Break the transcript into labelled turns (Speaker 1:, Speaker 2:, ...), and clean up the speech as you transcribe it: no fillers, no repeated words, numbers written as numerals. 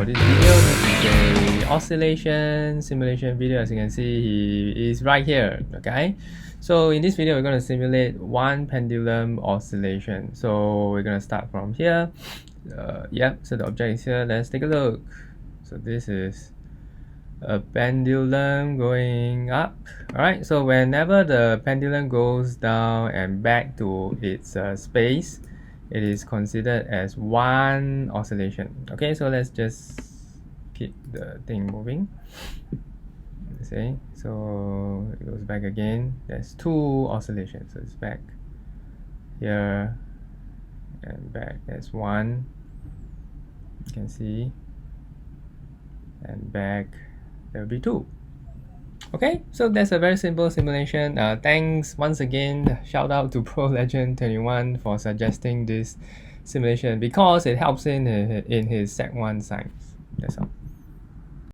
Speaker 1: for this video. This is a oscillation simulation video. As you can see, he is right here. Okay, so in this video we're going to simulate one pendulum oscillation. So we're going to start from here. So the object is here. Let's take a look. So this is a pendulum going up. Alright, so whenever the pendulum goes down and back to its space, it is considered as one oscillation. Okay, so let's just keep the thing moving. See, so it goes back again. There's two oscillations, so it's back here and back. There's one, you can see, and back there will be two. Okay, so that's a very simple simulation. Thanks once again, shout out to Pro Legend 21 for suggesting this simulation because it helps in his Sec 1 science. That's all.